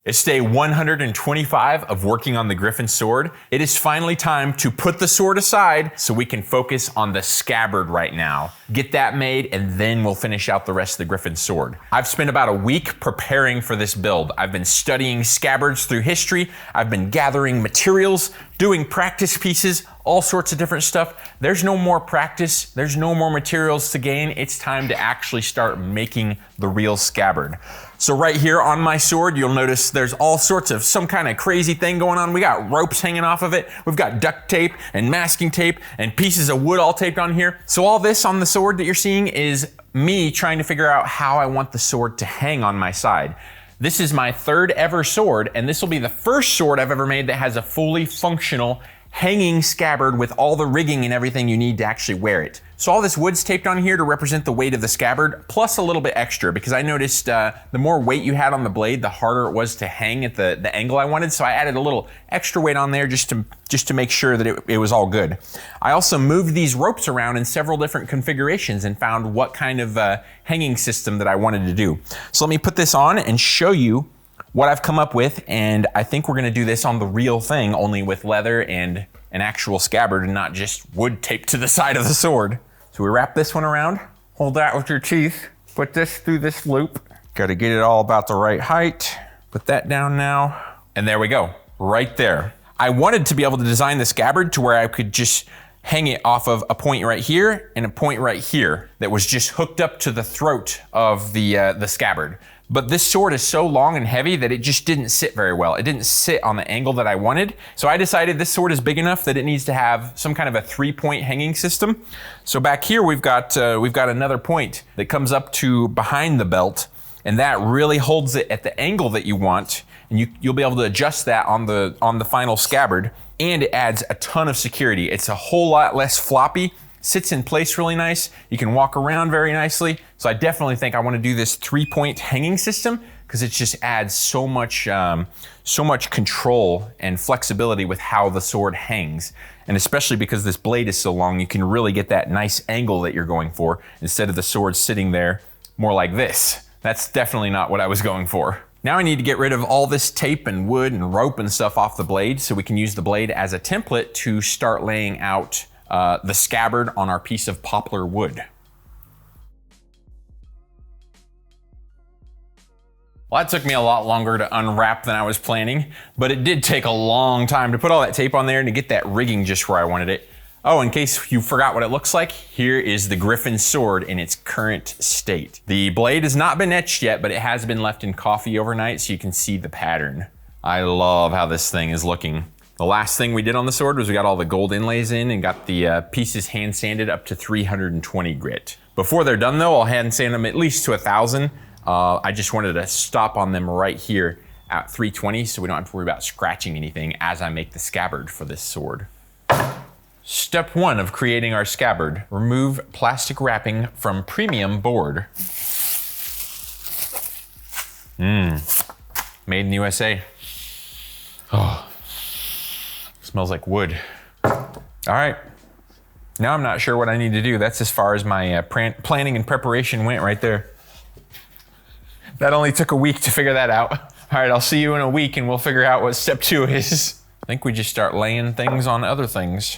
It's day 125 of working on the Griffin sword. It is finally time to put the sword aside so we can focus on the scabbard right now. Get that made and then we'll finish out the rest of the Griffin sword. I've spent about a week preparing for this build. I've been studying scabbards through history. I've been gathering materials, doing practice pieces, all sorts of different stuff. There's no more practice. There's no more materials to gain. It's time to actually start making the real scabbard. So right here on my sword, you'll notice there's all sorts of some kind of crazy thing going on. We got ropes hanging off of it. We've got duct tape and masking tape and pieces of wood all taped on here. So all this on the sword that you're seeing is me trying to figure out how I want the sword to hang on my side. This is my third ever sword, and this will be the first sword I've ever made that has a fully functional hanging scabbard with all the rigging and everything you need to actually wear it. So all this wood's taped on here to represent the weight of the scabbard, plus a little bit extra, because I noticed the more weight you had on the blade, the harder it was to hang at the angle I wanted. So I added a little extra weight on there just to make sure that it was all good. I also moved these ropes around in several different configurations and found what kind of hanging system that I wanted to do. So let me put this on and show you what I've come up with, and I think we're gonna do this on the real thing, only with leather and an actual scabbard and not just wood taped to the side of the sword. So we wrap this one around, hold that with your teeth, put this through this loop. Gotta get it all about the right height. Put that down now, and there we go, right there. I wanted to be able to design the scabbard to where I could just hang it off of a point right here and a point right here that was just hooked up to the throat of the scabbard. But this sword is so long and heavy that it just didn't sit very well. It didn't sit on the angle that I wanted. So I decided this sword is big enough that it needs to have some kind of a 3-point hanging system. So back here we've got another point that comes up to behind the belt, and that really holds it at the angle that you want. And you'll be able to adjust that on the final scabbard, and it adds a ton of security. It's a whole lot less floppy. Sits in place really nice. You can walk around very nicely. So I definitely think I want to do this 3-point hanging system because it just adds so much control and flexibility with how the sword hangs. And especially because this blade is so long, you can really get that nice angle that you're going for instead of the sword sitting there more like this. That's definitely not what I was going for. Now I need to get rid of all this tape and wood and rope and stuff off the blade so we can use the blade as a template to start laying out the scabbard on our piece of poplar wood. Well, that took me a lot longer to unwrap than I was planning, but it did take a long time to put all that tape on there and to get that rigging just where I wanted it. Oh, in case you forgot what it looks like, here is the Griffin sword in its current state. The blade has not been etched yet, but it has been left in coffee overnight so you can see the pattern. I love how this thing is looking. The last thing we did on the sword was we got all the gold inlays in and got the pieces hand sanded up to 320 grit. Before they're done though, I'll hand sand them at least to 1,000. I just wanted to stop on them right here at 320 so we don't have to worry about scratching anything as I make the scabbard for this sword. Step 1 of creating our scabbard, remove plastic wrapping from premium board. Made in the USA. Oh. Smells like wood. All right, now I'm not sure what I need to do. That's as far as my planning and preparation went right there. That only took a week to figure that out. All right, I'll see you in a week and we'll figure out what step 2 is. I think we just start laying things on other things.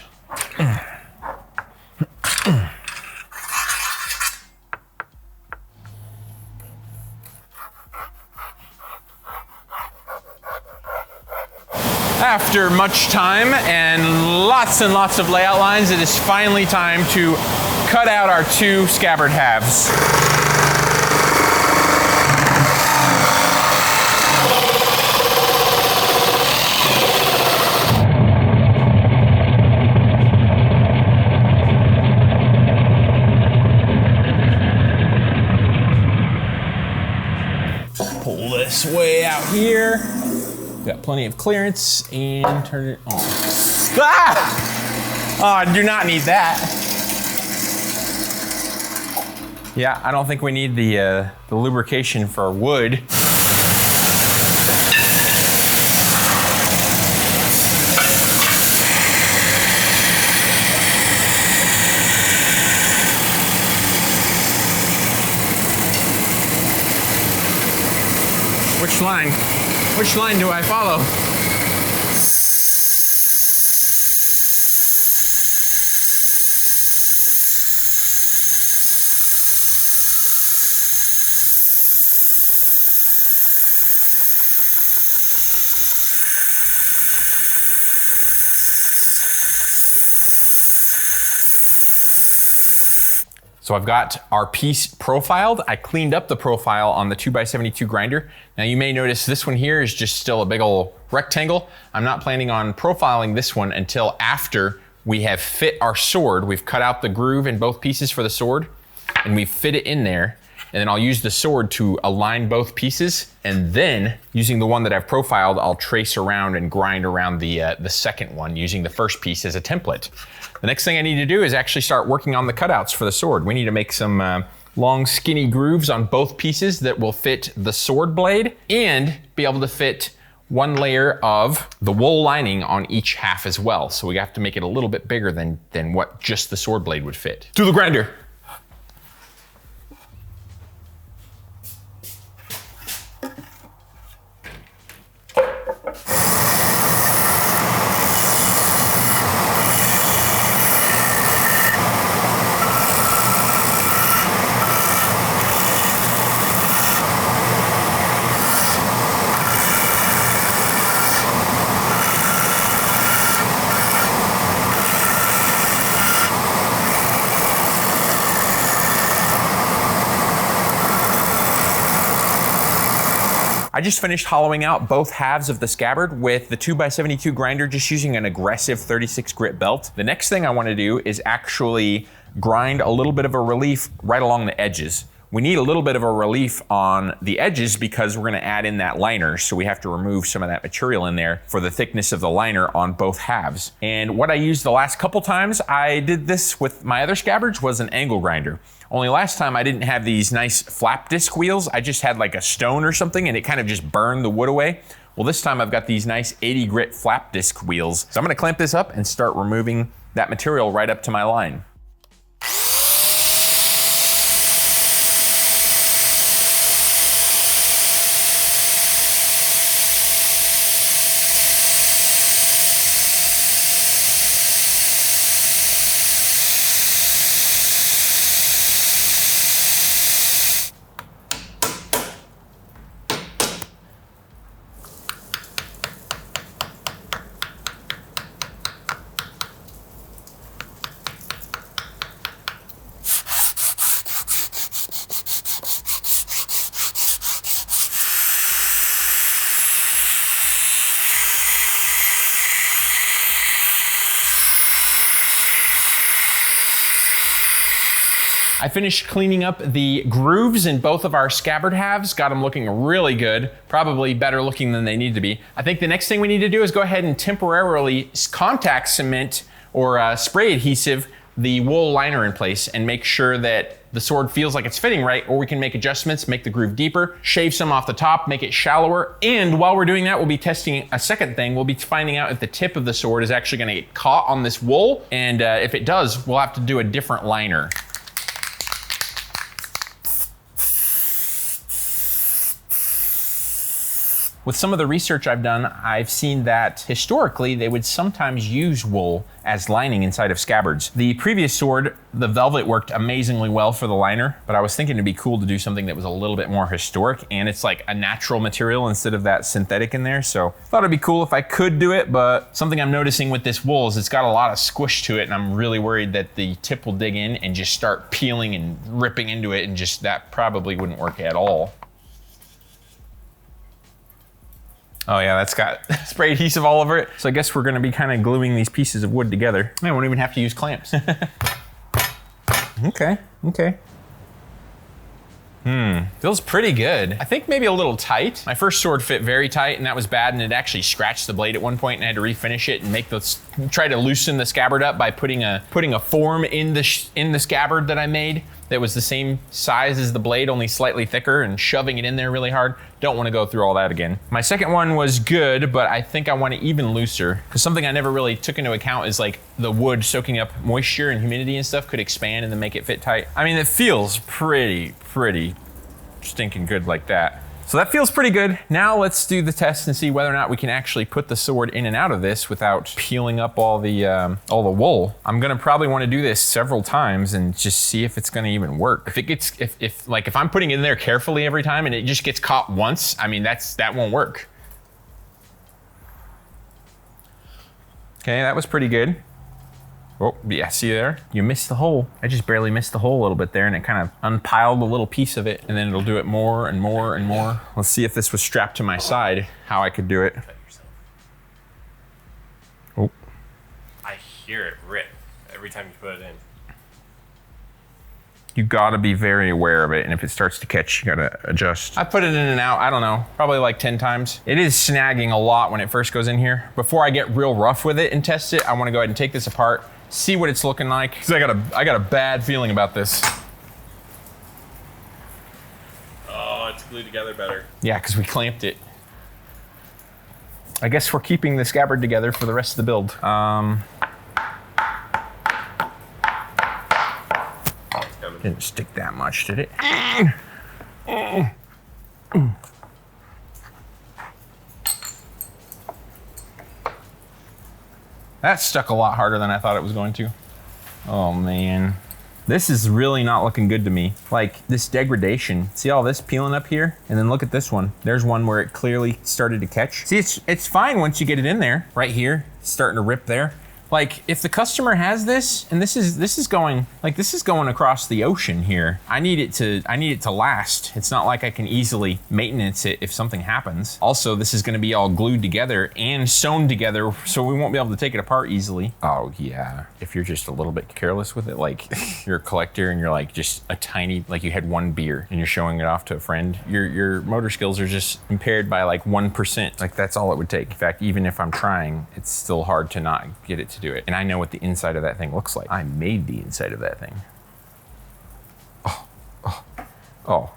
After much time and lots of layout lines, it is finally time to cut out our 2 scabbard halves. Pull this way out here. Got plenty of clearance and turn it on. Ah! Oh, I do not need that. Yeah, I don't think we need the lubrication for wood. Which line? Which line do I follow? So I've got our piece profiled. I cleaned up the profile on the 2x72 grinder. Now you may notice this one here is just still a big old rectangle. I'm not planning on profiling this one until after we have fit our sword. We've cut out the groove in both pieces for the sword and we fit it in there. And then I'll use the sword to align both pieces. And then using the one that I've profiled, I'll trace around and grind around the second one using the first piece as a template. The next thing I need to do is actually start working on the cutouts for the sword. We need to make some long skinny grooves on both pieces that will fit the sword blade and be able to fit one layer of the wool lining on each half as well. So we have to make it a little bit bigger than what just the sword blade would fit. To the grinder. I just finished hollowing out both halves of the scabbard with the 2x72 grinder, just using an aggressive 36 grit belt. The next thing I want to do is actually grind a little bit of a relief right along the edges. We need a little bit of a relief on the edges because we're going to add in that liner, so we have to remove some of that material in there for the thickness of the liner on both halves. And what I used the last couple times I did this with my other scabbards was an angle grinder. Only last time I didn't have these nice flap disc wheels. I just had like a stone or something and it kind of just burned the wood away. Well, this time I've got these nice 80 grit flap disc wheels. So I'm gonna clamp this up and start removing that material right up to my line. I finished cleaning up the grooves in both of our scabbard halves, got them looking really good, probably better looking than they need to be. I think the next thing we need to do is go ahead and temporarily contact cement or spray adhesive the wool liner in place and make sure that the sword feels like it's fitting right, or we can make adjustments, make the groove deeper, shave some off the top, make it shallower. And while we're doing that, we'll be testing a second thing. We'll be finding out if the tip of the sword is actually gonna get caught on this wool. And if it does, we'll have to do a different liner. With some of the research I've done, I've seen that historically they would sometimes use wool as lining inside of scabbards. The previous sword, the velvet, worked amazingly well for the liner, but I was thinking it'd be cool to do something that was a little bit more historic, and it's like a natural material instead of that synthetic in there. So I thought it'd be cool if I could do it, but something I'm noticing with this wool is it's got a lot of squish to it, and I'm really worried that the tip will dig in and just start peeling and ripping into it, and just that probably wouldn't work at all. Oh yeah, that's got spray adhesive all over it. So I guess we're gonna be kind of gluing these pieces of wood together. I won't even have to use clamps. Okay. Feels pretty good. I think maybe a little tight. My first sword fit very tight and that was bad, and it actually scratched the blade at one point and I had to refinish it and try to loosen the scabbard up by putting a form in the scabbard that I made that was the same size as the blade, only slightly thicker, and shoving it in there really hard. Don't want to go through all that again. My second one was good, but I think I want it even looser, because something I never really took into account is like the wood soaking up moisture and humidity and stuff could expand and then make it fit tight. I mean, it feels pretty stinking good like that. So that feels pretty good. Now let's do the test and see whether or not we can actually put the sword in and out of this without peeling up all the wool. I'm gonna probably want to do this several times and just see if it's gonna even work. If it gets, if I'm putting it in there carefully every time and it just gets caught once, I mean, that won't work. Okay, that was pretty good. Oh, yeah, see there? You missed the hole. I just barely missed the hole a little bit there, and it kind of unpiled a little piece of it, and then it'll do it more and more and more. Let's see if this was strapped to my side, how I could do it. Oh. I hear it rip every time you put it in. You gotta be very aware of it, and if it starts to catch, you gotta adjust. I put it in and out, I don't know, probably like 10 times. It is snagging a lot when it first goes in here. Before I get real rough with it and test it, I wanna go ahead and take this apart, see what it's looking like, because I got a bad feeling about this. Oh, it's glued together better. Yeah, because we clamped it. I guess we're keeping the scabbard together for the rest of the build. Didn't stick that much, did it? That stuck a lot harder than I thought it was going to. Oh man. This is really not looking good to me. Like this degradation. See all this peeling up here? And then look at this one. There's one where it clearly started to catch. See, it's fine once you get it in there. Right here, it's starting to rip there. Like if the customer has this, and this is going across the ocean here. I need it to last. It's not like I can easily maintenance it if something happens. Also, this is gonna be all glued together and sewn together, so we won't be able to take it apart easily. Oh yeah, if you're just a little bit careless with it, like you're a collector and you're like just a tiny, like you had one beer and you're showing it off to a friend, your motor skills are just impaired by like 1%. Like that's all it would take. In fact, even if I'm trying, it's still hard to not get it to do it. And I know what the inside of that thing looks like. I made the inside of that thing. Oh,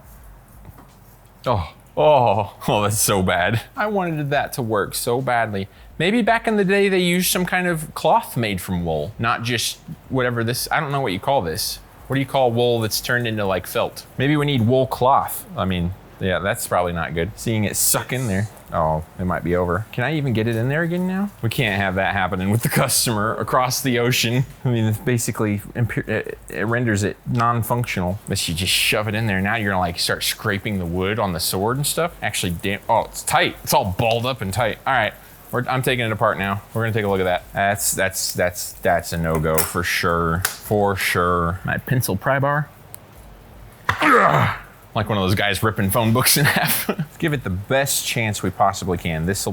that's so bad. I wanted that to work so badly. Maybe back in the day they used some kind of cloth made from wool, not just whatever this, I don't know what you call this. What do you call wool that's turned into like felt? Maybe we need wool cloth. I mean, yeah, that's probably not good. Seeing it suck in there. Oh, it might be over. Can I even get it in there again now? We can't have that happening with the customer across the ocean. I mean, it's basically, it renders it non-functional. Unless you just shove it in there. Now you're gonna like start scraping the wood on the sword and stuff. Actually, damn, oh, it's tight. It's all balled up and tight. All right, I'm taking it apart now. We're gonna take a look at that. That's a no-go for sure, for sure. My pencil pry bar. Like one of those guys ripping phone books in half. Give it the best chance we possibly can. This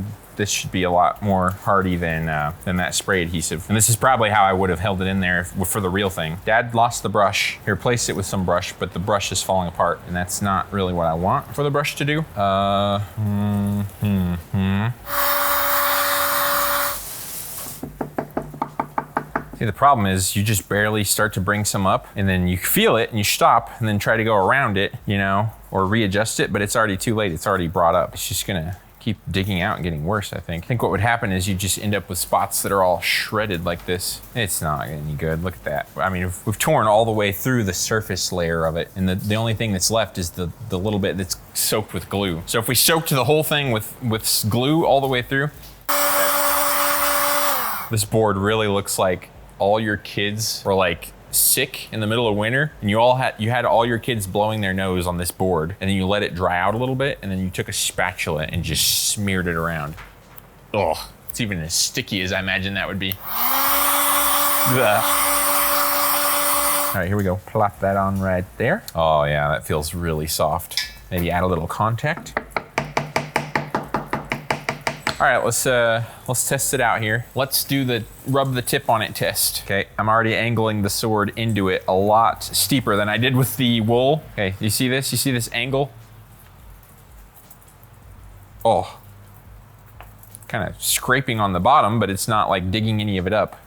should be a lot more hardy than that spray adhesive. And this is probably how I would have held it in there for the real thing. Dad lost the brush. He replaced it with some brush, but the brush is falling apart, and that's not really what I want for the brush to do. See, the problem is you just barely start to bring some up and then you feel it and you stop and then try to go around it, you know, or readjust it, but it's already too late. It's already brought up. It's just gonna keep digging out and getting worse, I think. I think what would happen is you just end up with spots that are all shredded like this. It's not any good. Look at that. I mean, we've torn all the way through the surface layer of it, and the only thing that's left is the little bit that's soaked with glue. So if we soaked the whole thing with glue all the way through, this board really looks like all your kids were like sick in the middle of winter, and you had all your kids blowing their nose on this board, and then you let it dry out a little bit, and then you took a spatula and just smeared it around. Ugh, it's even as sticky as I imagine that would be. Ugh. All right, here we go. Plop that on right there. Oh yeah, that feels really soft. Maybe add a little contact. All right, let's test it out here. Let's do the rub the tip on it test. Okay, I'm already angling the sword into it a lot steeper than I did with the wool. Okay, you see this? You see this angle? Oh, kind of scraping on the bottom, but it's not like digging any of it up.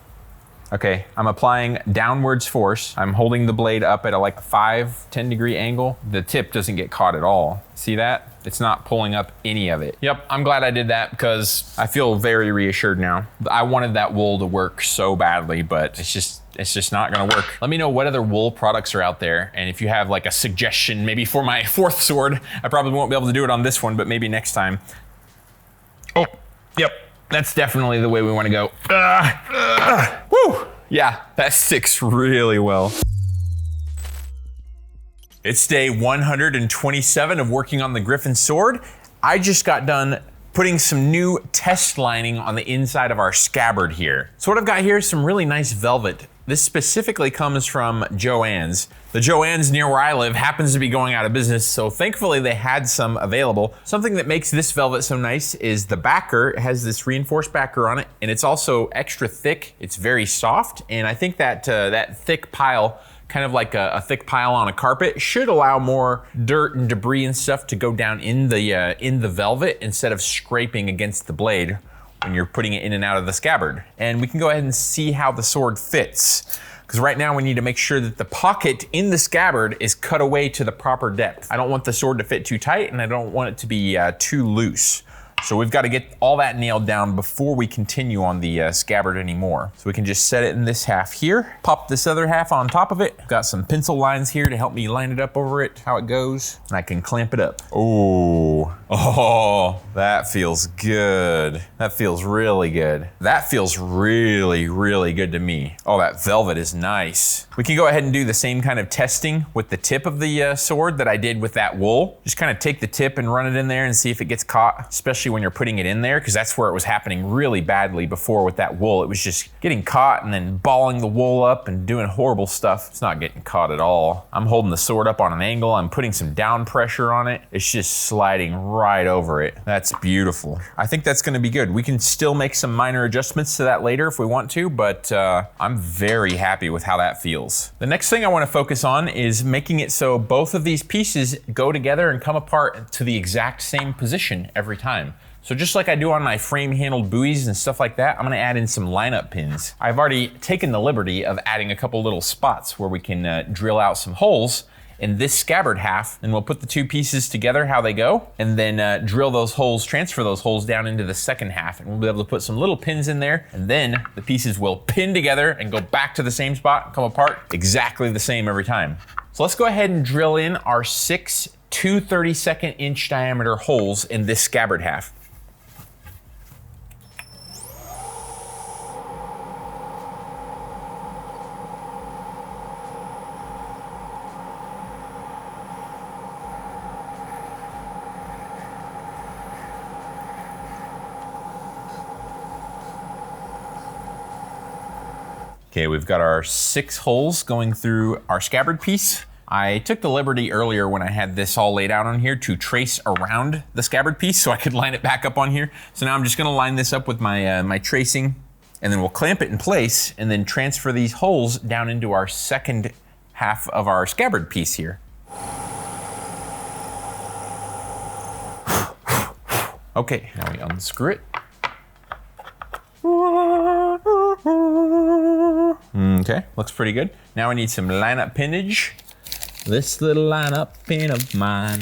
Okay, I'm applying downwards force. I'm holding the blade up at a like 5-10 degree angle. The tip doesn't get caught at all. See that? It's not pulling up any of it. Yep, I'm glad I did that because I feel very reassured now. I wanted that wool to work so badly, but it's just not gonna work. Let me know what other wool products are out there, and if you have like a suggestion, maybe for my 4th sword. I probably won't be able to do it on this one, but maybe next time. Oh, yep, that's definitely the way we wanna go. Woo! Yeah, that sticks really well. It's day 127 of working on the Griffin sword. I just got done putting some new test lining on the inside of our scabbard here. So what I've got here is some really nice velvet. This specifically comes from Joann's. The Joann's near where I live happens to be going out of business, so thankfully they had some available. Something that makes this velvet so nice is the backer. It has this reinforced backer on it, and it's also extra thick. It's very soft, and I think that that thick pile, kind of like a thick pile on a carpet, should allow more dirt and debris and stuff to go down in the velvet instead of scraping against the blade when you're putting it in and out of the scabbard. And we can go ahead and see how the sword fits. Because right now we need to make sure that the pocket in the scabbard is cut away to the proper depth. I don't want the sword to fit too tight, and I don't want it to be too loose. So we've got to get all that nailed down before we continue on the scabbard anymore. So we can just set it in this half here, pop this other half on top of it. Got some pencil lines here to help me line it up over it, how it goes, and I can clamp it up. Oh, that feels good. That feels really good. That feels really, really good to me. Oh, that velvet is nice. We can go ahead and do the same kind of testing with the tip of the sword that I did with that wool. Just kind of take the tip and run it in there and see if it gets caught, especially when you're putting it in there, because that's where it was happening really badly before with that wool. It was just getting caught and then balling the wool up and doing horrible stuff. It's not getting caught at all. I'm holding the sword up on an angle. I'm putting some down pressure on it. It's just sliding right over it. That's beautiful. I think that's gonna be good. We can still make some minor adjustments to that later if we want to, but I'm very happy with how that feels. The next thing I wanna focus on is making it so both of these pieces go together and come apart to the exact same position every time. So just like I do on my frame-handled buoys and stuff like that, I'm gonna add in some lineup pins. I've already taken the liberty of adding a couple little spots where we can drill out some holes in this scabbard half, and we'll put the two pieces together how they go, and then drill those holes, transfer those holes down into the second half, and we'll be able to put some little pins in there, and then the pieces will pin together and go back to the same spot and come apart exactly the same every time. So let's go ahead and drill in our 6 2/32 inch diameter holes in this scabbard half. Okay, we've got our 6 holes going through our scabbard piece. I took the liberty earlier when I had this all laid out on here to trace around the scabbard piece so I could line it back up on here. So now I'm just gonna line this up with my, my tracing, and then we'll clamp it in place and then transfer these holes down into our second half of our scabbard piece here. Okay, now we unscrew it. Okay, looks pretty good. Now I need some lineup pinnage. This little lineup pin of mine,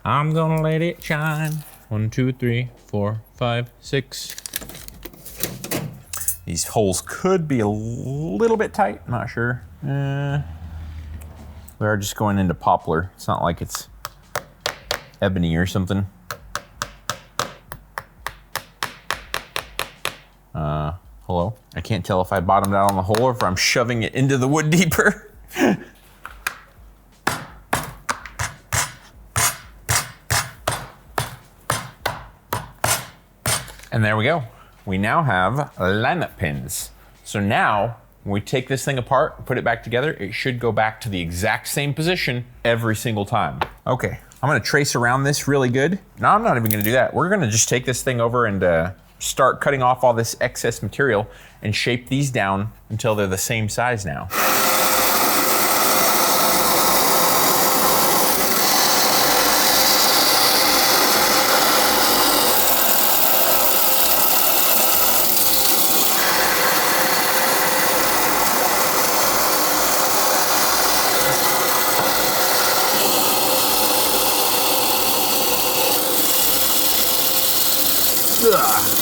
I'm gonna let it shine. 1, 2, 3, 4, 5, 6. These holes could be a little bit tight, I'm not sure. We are just going into poplar. It's not like it's ebony or something. Hello? I can't tell if I bottomed out on the hole or if I'm shoving it into the wood deeper. And there we go. We now have lineup pins. So now, when we take this thing apart and put it back together, it should go back to the exact same position every single time. Okay, I'm gonna trace around this really good. No, I'm not even gonna do that. We're gonna just take this thing over and start cutting off all this excess material and shape these down until they're the same size now. Ugh.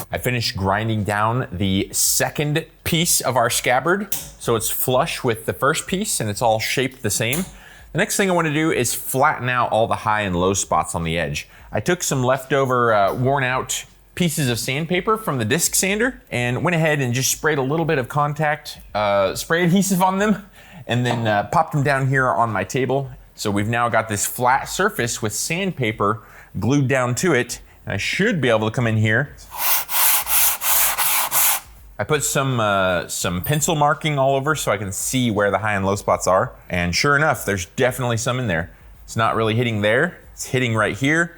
I finished grinding down the second piece of our scabbard, so it's flush with the first piece and it's all shaped the same. The next thing I want to do is flatten out all the high and low spots on the edge. I took some leftover worn out pieces of sandpaper from the disc sander and went ahead and just sprayed a little bit of contact spray adhesive on them and then popped them down here on my table. So we've now got this flat surface with sandpaper glued down to it. And I should be able to come in here. I put some pencil marking all over so I can see where the high and low spots are. And sure enough, there's definitely some in there. It's not really hitting there, it's hitting right here.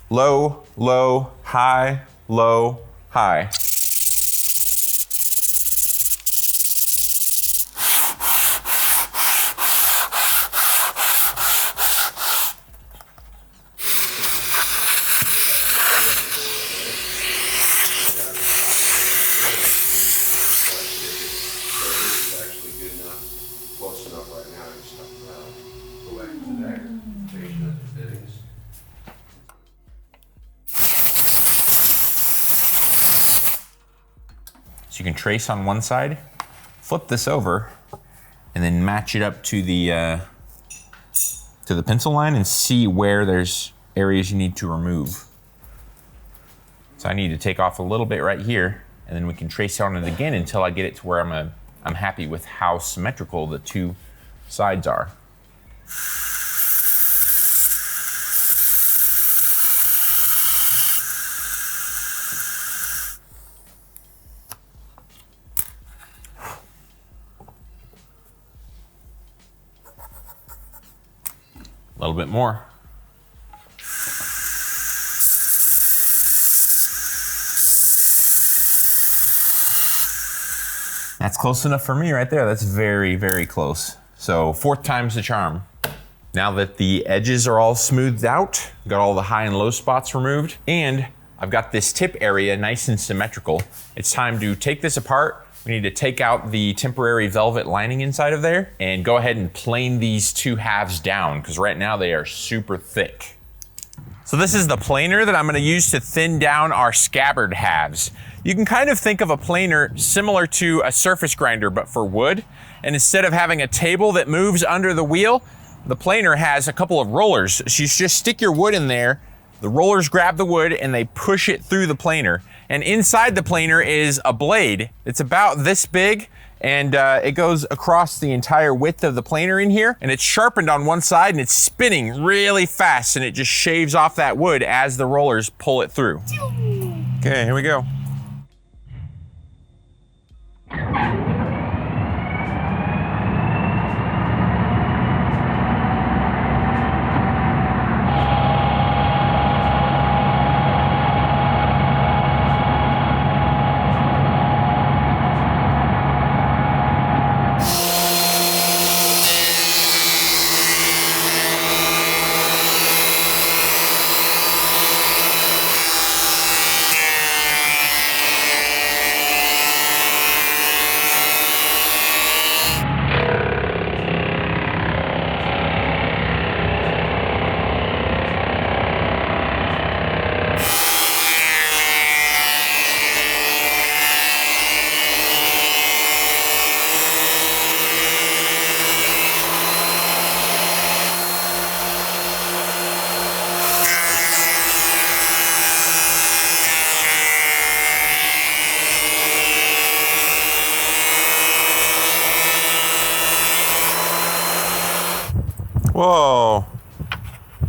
Low, low, high, low, high. So you can trace on one side, flip this over, and then match it up to the pencil line and see where there's areas you need to remove. So I need to take off a little bit right here, and then we can trace on it again until I get it to where I'm happy with how symmetrical the two sides are. A little bit more. That's close enough for me right there. That's very, very close. So 4th time's the charm. Now that the edges are all smoothed out, got all the high and low spots removed, and I've got this tip area nice and symmetrical, it's time to take this apart. We need to take out the temporary velvet lining inside of there and go ahead and plane these two halves down because right now they are super thick. So this is the planer that I'm going to use to thin down our scabbard halves. You can kind of think of a planer similar to a surface grinder but for wood. And instead of having a table that moves under the wheel, the planer has a couple of rollers. So you just stick your wood in there, the rollers grab the wood and they push it through the planer. And inside the planer is a blade. It's about this big and it goes across the entire width of the planer in here, and it's sharpened on one side and it's spinning really fast and it just shaves off that wood as the rollers pull it through. Okay, here we go. Whoa.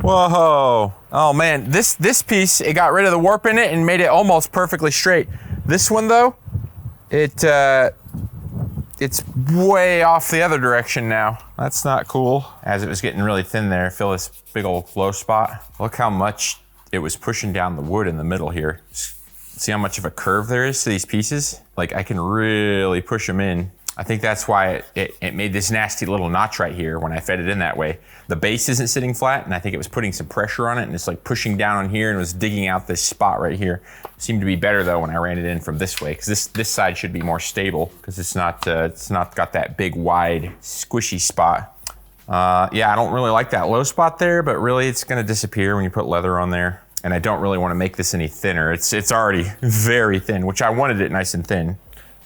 Whoa. Oh man, this piece, it got rid of the warp in it and made it almost perfectly straight. This one though, it's way off the other direction now. That's not cool. As it was getting really thin there, feel this big old low spot. Look how much it was pushing down the wood in the middle here. See how much of a curve there is to these pieces? Like I can really push them in. I think that's why it made this nasty little notch right here when I fed it in that way. The base isn't sitting flat, and I think it was putting some pressure on it, and it's like pushing down on here and was digging out this spot right here. Seemed to be better though when I ran it in from this way, because this side should be more stable, because it's not got that big wide squishy spot. Yeah, I don't really like that low spot there, but really it's gonna disappear when you put leather on there. And I don't really want to make this any thinner. It's already very thin, which I wanted it nice and thin.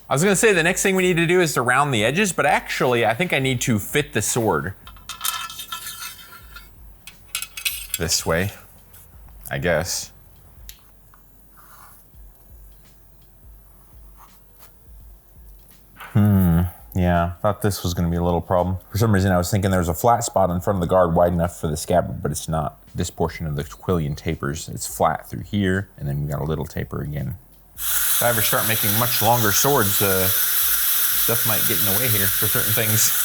I was gonna say the next thing we need to do is to round the edges, but actually I think I need to fit the sword this way, I guess. Yeah, thought this was gonna be a little problem. For some reason I was thinking there was a flat spot in front of the guard wide enough for the scabbard, but it's not. This portion of the quillion tapers, it's flat through here, and then we got a little taper again. If I ever start making much longer swords, stuff might get in the way here for certain things.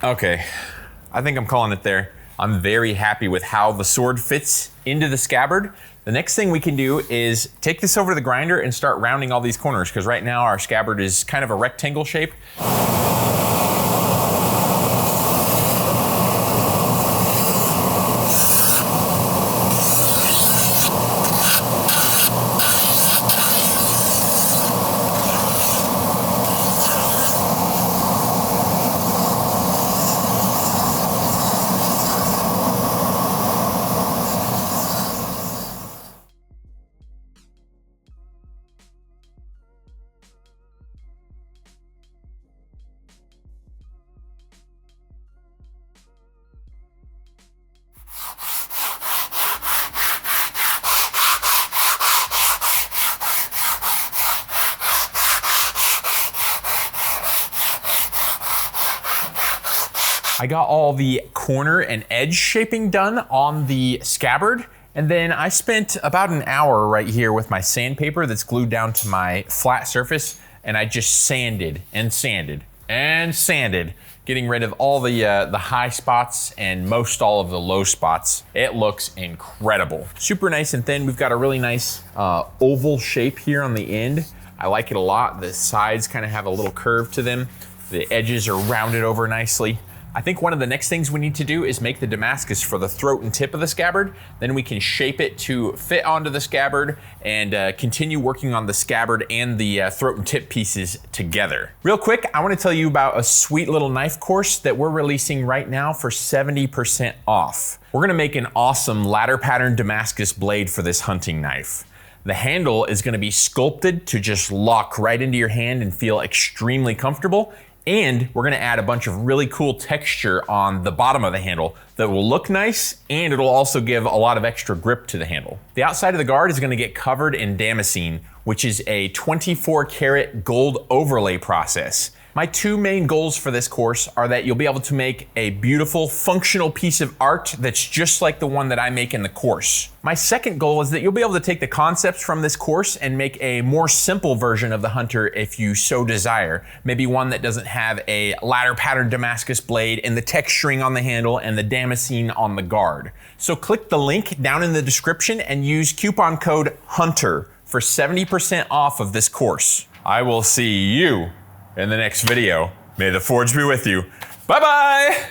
Okay, I think I'm calling it there. I'm very happy with how the sword fits into the scabbard. The next thing we can do is take this over to the grinder and start rounding all these corners, because right now our scabbard is kind of a rectangle shape. I got all the corner and edge shaping done on the scabbard, and then I spent about an hour right here with my sandpaper that's glued down to my flat surface, and I just sanded and sanded and sanded, getting rid of all the high spots and most all of the low spots. It looks incredible. Super nice and thin. We've got a really nice oval shape here on the end. I like it a lot. The sides kind of have a little curve to them. The edges are rounded over nicely. I think one of the next things we need to do is make the Damascus for the throat and tip of the scabbard. Then we can shape it to fit onto the scabbard and continue working on the scabbard and the throat and tip pieces together. Real quick, I want to tell you about a sweet little knife course that we're releasing right now for 70% off. We're gonna make an awesome ladder pattern Damascus blade for this hunting knife. The handle is gonna be sculpted to just lock right into your hand and feel extremely comfortable. And we're gonna add a bunch of really cool texture on the bottom of the handle that will look nice, and it'll also give a lot of extra grip to the handle. The outside of the guard is gonna get covered in damascene, which is a 24 karat gold overlay process. My two main goals for this course are that you'll be able to make a beautiful, functional piece of art that's just like the one that I make in the course. My second goal is that you'll be able to take the concepts from this course and make a more simple version of the Hunter if you so desire. Maybe one that doesn't have a ladder pattern Damascus blade and the texturing on the handle and the damascene on the guard. So click the link down in the description and use coupon code HUNTER for 70% off of this course. I will see you in the next video. May the forge be with you. Bye-bye!